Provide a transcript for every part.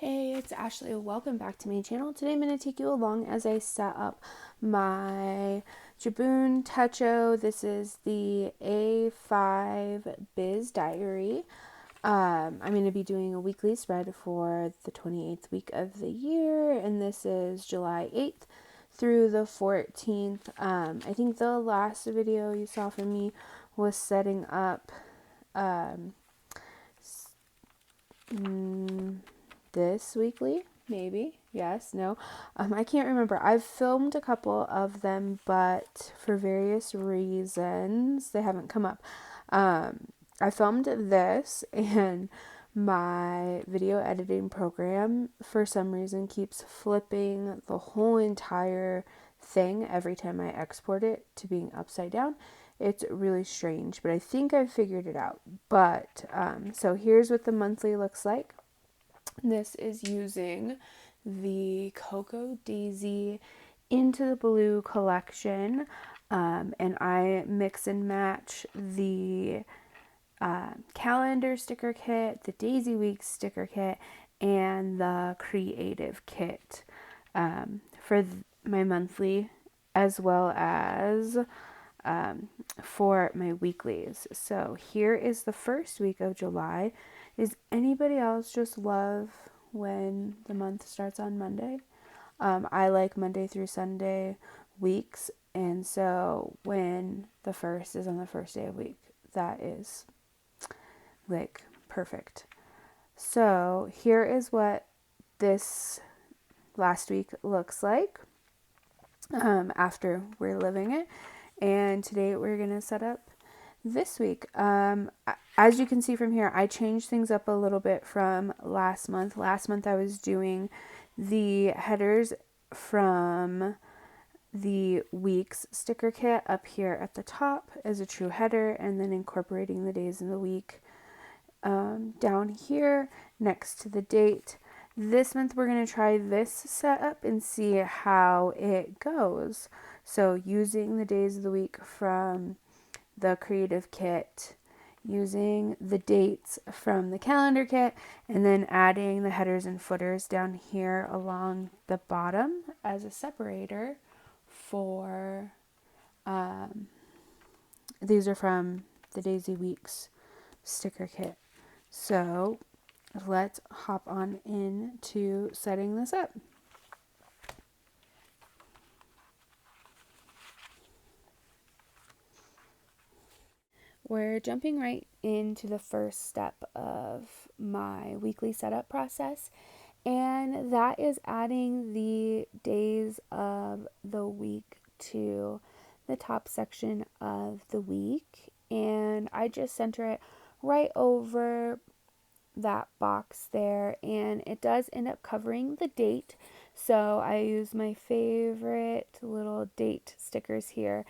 Hey, it's Ashley. Welcome back to my channel. Today I'm going to take you along as I set up my Jibun Techo. This is the A5 Biz Diary. I'm going to be doing a weekly spread for the 28th week of the year, and this is July 8th through the 14th. I think the last video you saw from me was setting up this weekly, maybe. Yes, no. I can't remember. I've filmed a couple of them, but for various reasons, they haven't come up. I filmed this, and my video editing program, for some reason, keeps flipping the whole entire thing every time I export it to being upside down. It's really strange, but I think I've figured it out. But so here's what the monthly looks like. This is using the Cocoa Daisy Into the Blue collection, and I mix and match the calendar sticker kit, the Daisy Week sticker kit, and the creative kit for my monthly, as well as for my weeklies. So here is the first week of July. Is anybody else just love when the month starts on Monday? I like Monday through Sunday weeks, and so when the first is on the first day of week, that is like perfect. So here is what this last week looks like after we're living it. And today we're going to set up this week. As you can see from here, I changed things up a little bit from last month. Last month I was doing the headers from the week's sticker kit up here at the top as a true header, and then incorporating the days in the week down here next to the date. This month we're going to try this setup and see how it goes. So using the days of the week from the creative kit, using the dates from the calendar kit, and then adding the headers and footers down here along the bottom as a separator for, these are from the Daisy Weeks sticker kit. So let's hop on into setting this up. We're jumping right into the first step of my weekly setup process, and that is adding the days of the week to the top section of the week. And I just center it right over that box there, and it does end up covering the date. So I use my favorite little date stickers here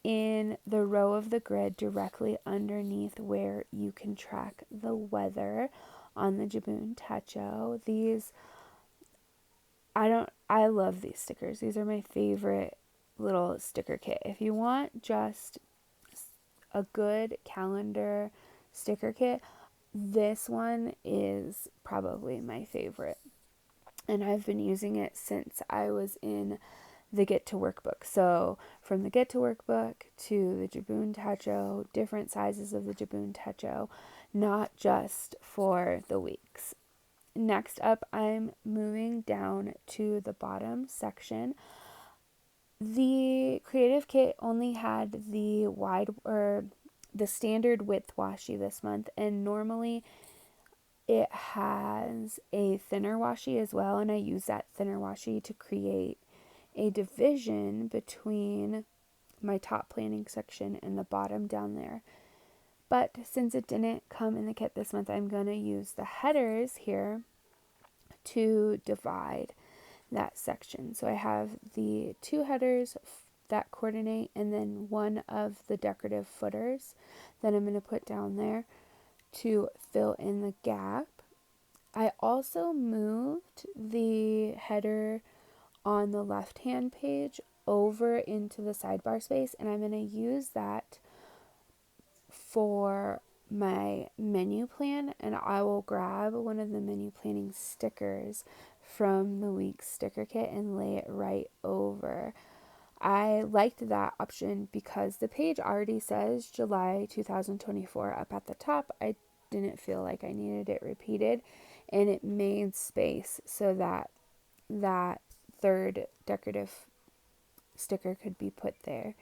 in the row of the grid directly underneath where you can track the weather on the Jibun Techo. I love these stickers. These are my favorite little sticker kit. If you want just a good calendar sticker kit, this one is probably my favorite. And I've been using it since I was in the Get to Work book. So from the Get to Work book to the Jibun Techo, different sizes of the Jibun Techo, not just for the weeks. Next up, I'm moving down to the bottom section. The creative kit only had the the standard width washi this month, and normally it has a thinner washi as well, and I use that thinner washi to create a division between my top planning section and the bottom down there. But since it didn't come in the kit this month, I'm going to use the headers here to divide that section. So I have the two headers that coordinate, and then one of the decorative footers that I'm going to put down there to fill in the gap. I also moved the header on the left hand page over into the sidebar space, and I'm going to use that for my menu plan, and I will grab one of the menu planning stickers from the week's sticker kit and lay it right over. I liked that option because the page already says July 2024 up at the top. I didn't feel like I needed it repeated, and it made space so that that third decorative sticker could be put there.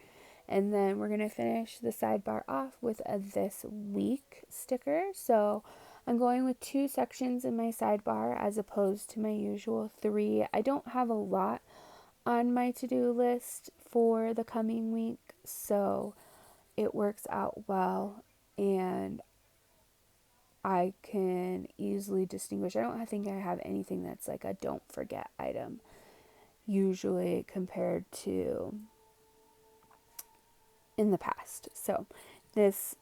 And then we're going to finish the sidebar off with a this week sticker. So I'm going with 2 sections in my sidebar as opposed to my usual 3. I don't have a lot on my to-do list for the coming week, so it works out well, and I can easily distinguish. I don't think I have anything that's like a don't forget item usually compared to in the past. So this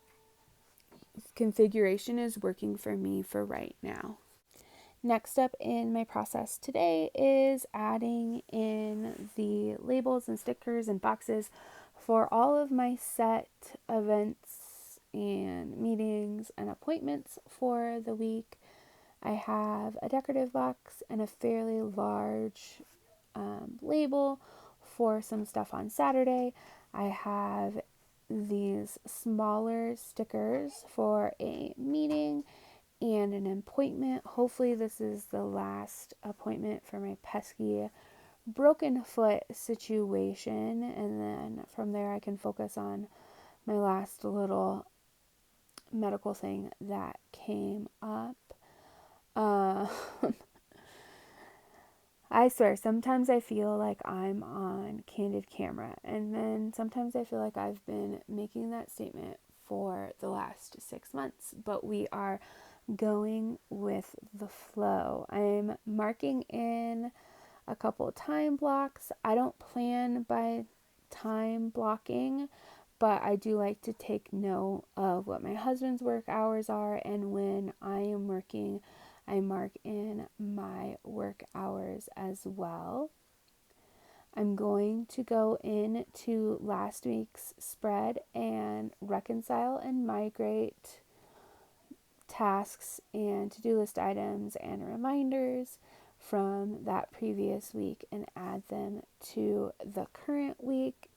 configuration is working for me for right now. Next up in my process today is adding in the labels and stickers and boxes for all of my set events and meetings and appointments for the week. I have a decorative box and a fairly large label for some stuff on Saturday. I have these smaller stickers for a meeting and an appointment. Hopefully this is the last appointment for my pesky broken foot situation, and then from there I can focus on my last little medical thing that came up. Uh, I swear, sometimes I feel like I'm on candid camera, and then sometimes I feel like I've been making that statement for the last 6 months, but we are going with the flow. I'm marking in a couple of time blocks. I don't plan by time blocking, but I do like to take note of what my husband's work hours are, and when I am working, I mark in my work hours as well. I'm going to go into last week's spread and reconcile and migrate tasks and to-do list items and reminders from that previous week and add them to the current week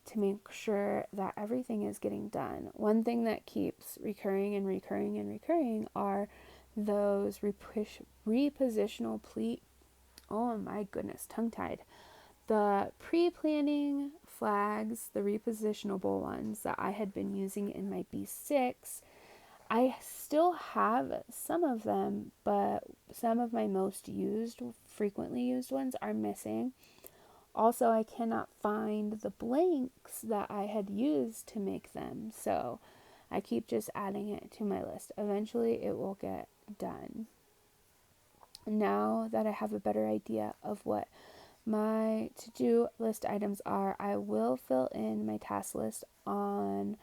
to make sure that everything is getting done. One thing that keeps recurring and recurring and recurring are those repositional oh my goodness, tongue-tied. The pre-planning flags, the repositionable ones that I had been using in my B6, I still have some of them, but some of my most used, frequently used ones are missing. Also, I cannot find the blanks that I had used to make them, so I keep just adding it to my list. Eventually, it will get done. Now that I have a better idea of what my to-do list items are, I will fill in my task list on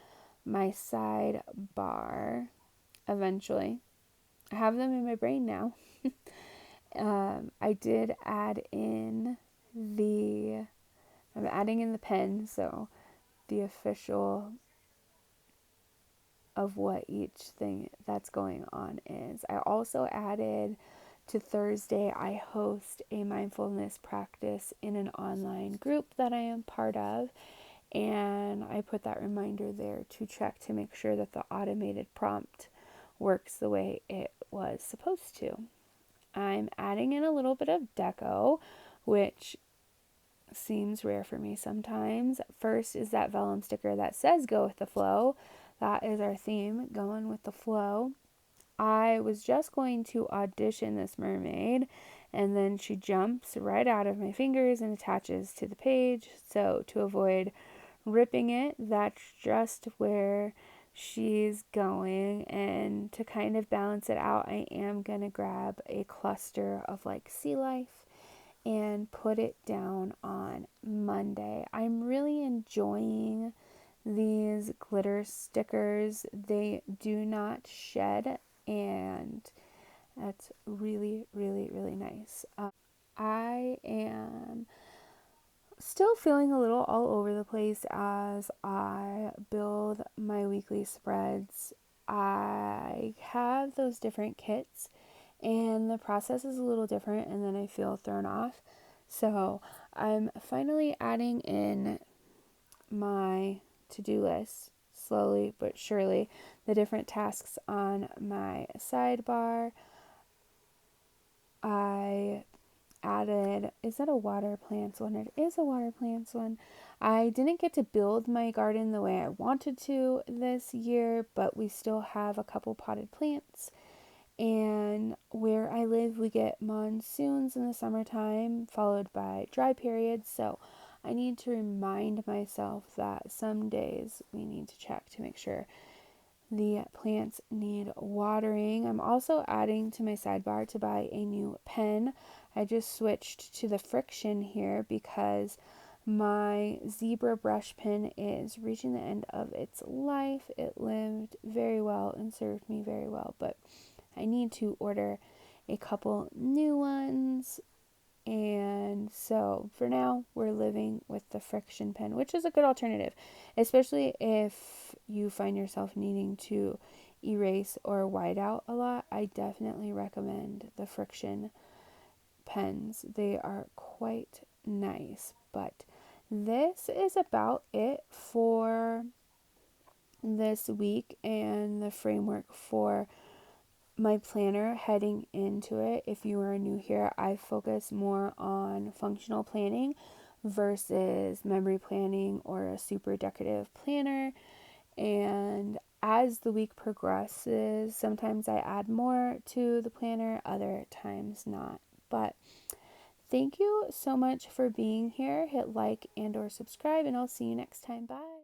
my sidebar eventually. I have them in my brain now. I did add in I'm adding in the pen, so the official of what each thing that's going on is. I also added to Thursday, I host a mindfulness practice in an online group that I am part of, and I put that reminder there to check to make sure that the automated prompt works the way it was supposed to. I'm adding in a little bit of deco, which seems rare for me sometimes. First is that vellum sticker that says go with the flow. That is our theme, going with the flow. I was just going to audition this mermaid, and then she jumps right out of my fingers and attaches to the page. So to avoid ripping it, that's just where she's going. And to kind of balance it out, I am going to grab a cluster of like sea life and put it down on Monday. I'm really enjoying these glitter stickers. They do not shed, and that's really, really, really nice. I am Still feeling a little all over the place as I build my weekly spreads. I have those different kits and the process is a little different, and then I feel thrown off. So I'm finally adding in my to-do list slowly but surely, the different tasks on my sidebar. I added, is that a water plants one? It is a water plants one. I didn't get to build my garden the way I wanted to this year, but we still have a couple potted plants. And where I live, we get monsoons in the summertime, followed by dry periods. So I need to remind myself that some days we need to check to make sure the plants need watering. I'm also adding to my sidebar to buy a new pen. I just switched to the friction here because my zebra brush pen is reaching the end of its life. It lived very well and served me very well, but I need to order a couple new ones. And so for now, we're living with the friction pen, which is a good alternative, especially if you find yourself needing to erase or white out a lot. I definitely recommend the friction pens. They are quite nice. But this is about it for this week and the framework for my planner heading into it. If you are new here, I focus more on functional planning versus memory planning or a super decorative planner. And as the week progresses, sometimes I add more to the planner, other times not. But thank you so much for being here. Hit like and or subscribe, and I'll see you next time. Bye.